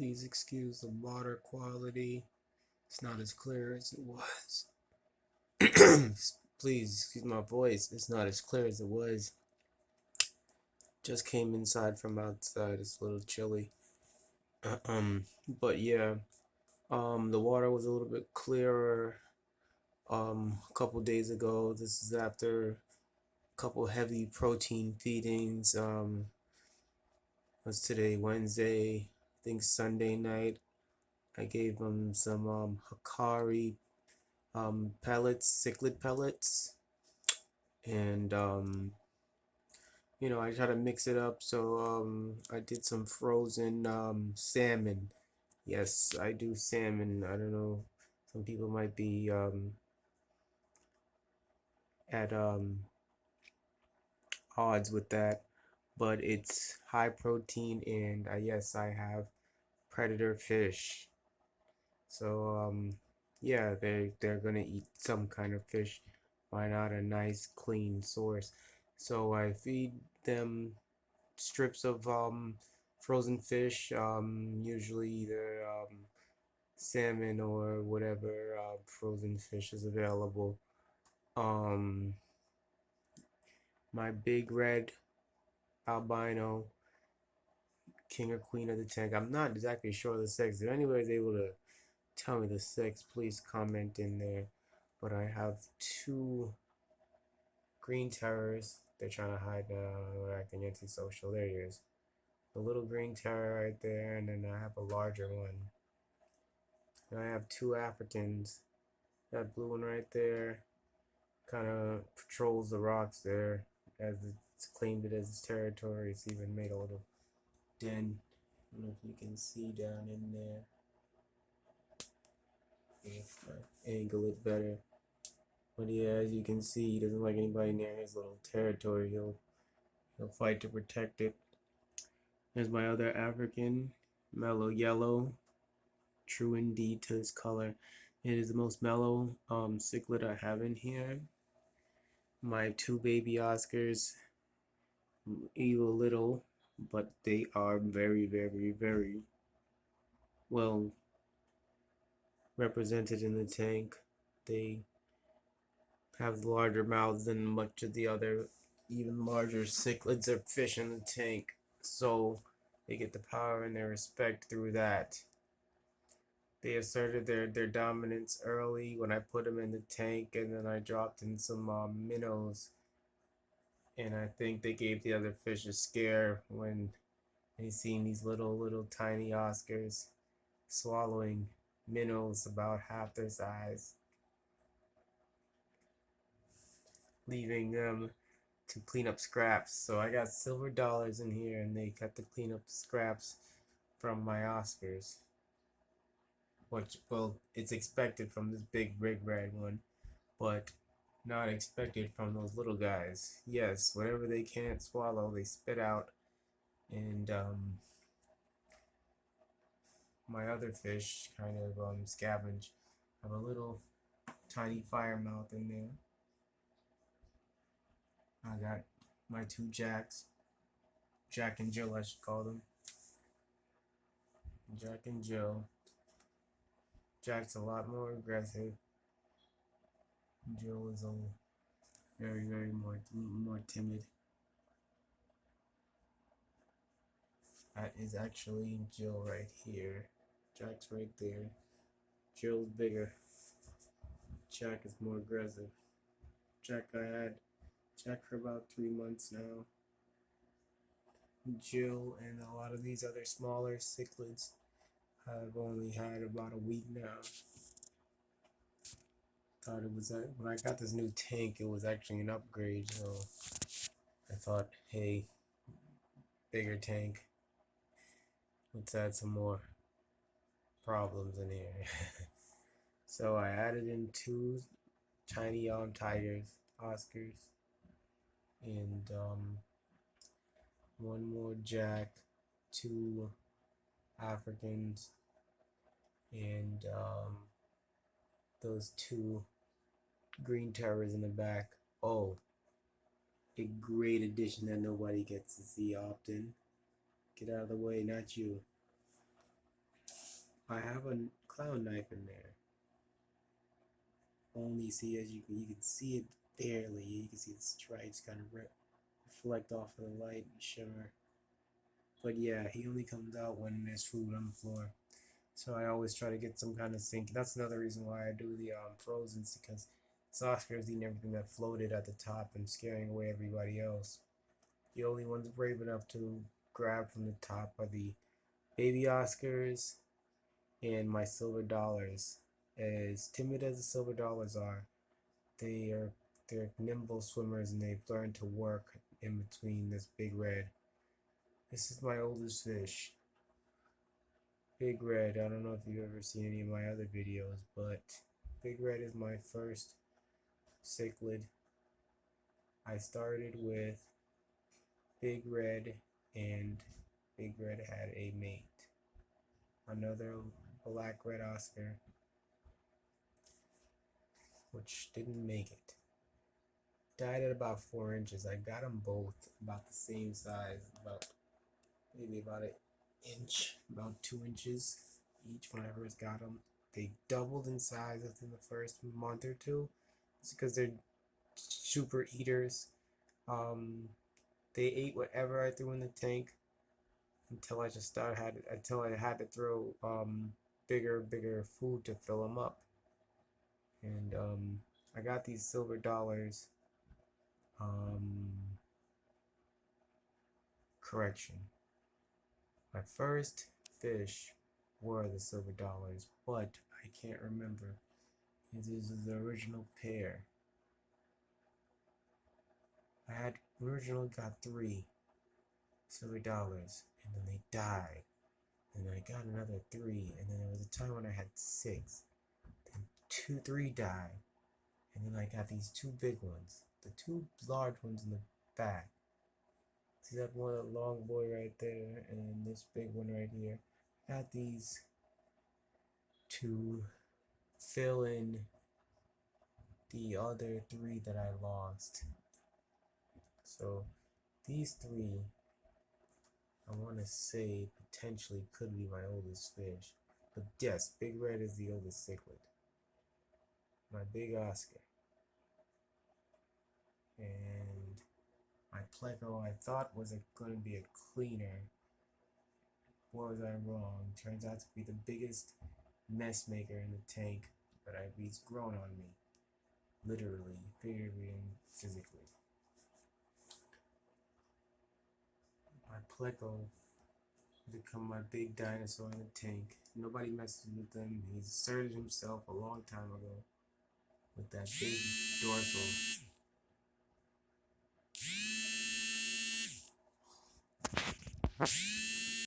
Please excuse the water quality. It's not as clear as it was. Please excuse my voice. It's not as clear as it was. Just came inside from outside. It's a little chilly. But yeah. The water was a little bit clearer. A couple days ago. This is after a couple heavy protein feedings. What's today? Wednesday. I think Sunday night. I gave them some Hikari pellets, cichlid pellets, and I try to mix it up. So I did some frozen salmon. Yes, I do salmon. I don't know. Some people might be at odds with that, but it's high protein, and yes, I have predator fish. So yeah, they're gonna eat some kind of fish. Why not a nice clean source? So I feed them strips of frozen fish, usually either salmon or whatever frozen fish is available. Um, my big red albino king or queen of the tank. I'm not exactly sure of the sex. If anyone is able to tell me the sex, please comment in there. But I have two green terrors. They're trying to hide acting antisocial. There he is. A little green terror right there, and then I have a larger one. And I have two Africans. That blue one right there kind of patrols the rocks there as it's claimed it as its territory. It's even made a little den. I don't know if you can see down in there. If I angle it better. But yeah, as you can see, he doesn't like anybody near his little territory. He'll fight to protect it. There's my other African, mellow yellow, true indeed to his color. It is the most mellow cichlid I have in here. My two baby Oscars, evil little, but they are very, very, very well represented in the tank. They have larger mouths than much of the other, even larger cichlids or fish in the tank. So they get the power and their respect through that. They asserted their dominance early when I put them in the tank, and then I dropped in some minnows. And I think they gave the other fish a scare when they seen these little tiny Oscars swallowing minnows about half their size, leaving them to clean up scraps. So I got silver dollars in here, and they got to clean up scraps from my Oscars. Which, well, it's expected from this big red one, but not expected from those little guys. Yes, whatever they can't swallow, they spit out. And my other fish kind of scavenge. I have a little tiny fire mouth in there. I got my two jacks, Jack and Jill, I should call them. Jack and Jill. Jack's a lot more aggressive. Jill is a very more timid. That is actually Jill right here. Jack's right there. Jill's bigger. Jack is more aggressive. I had Jack for about 3 months now. Jill and a lot of these other smaller cichlids I've only had about a week now. Thought it was when I got this new tank, it was actually an upgrade. So I thought, hey, bigger tank. Let's add some more problems in here. So I added in two tiny tigers, Oscars, and one more Jack, two Africans, and those two green terrors in the back. Oh, a great addition that nobody gets to see often. Get out of the way, not you. I have a clown knife in there. Only see as you can see it barely. You can see the stripes kind of reflect off of the light and shimmer. But yeah, he only comes out when there's food on the floor. So I always try to get some kind of sink. That's another reason why I do the frozens, because Oscar's eating everything that floated at the top and scaring away everybody else. The only ones brave enough to grab from the top are the baby Oscars and my silver dollars. As timid as the silver dollars are, they are they're nimble swimmers and they've learned to work in between this big red. This is my oldest fish. Big Red. I don't know if you've ever seen any of my other videos, but Big Red is my first cichlid. I started with Big Red, and Big Red had a mate. Another black red Oscar, which didn't make it. Died at about 4 inches. I got them both about the same size, maybe about an inch, about 2 inches each when I first got them. They doubled in size within the first month or two. It's because they're super eaters. Um, they ate whatever I threw in the tank until I had to throw bigger food to fill them up. And I got these silver dollars. Um, Correction. My first fish were the silver dollars, but I can't remember. This is the original pair. I had originally got 3 silver dollars, and then they died. And I got another 3, and then there was a time when I had 6. Then 3 died, and then I got these 2 big ones, the 2 large ones in the back. See that one long boy right there, and then this big one right here. I got these to fill in the other 3 that I lost. So these 3, I want to say potentially could be my oldest fish. But yes, Big Red is the oldest cichlid. My big Oscar. And my pleco I thought was going to be a cleaner. Was I wrong? Turns out to be the biggest mess maker in the tank, but he's grown on me. Literally, figuratively, and physically. My pleco become my big dinosaur in the tank. Nobody messes with him. He's asserted himself a long time ago with that big dorsal.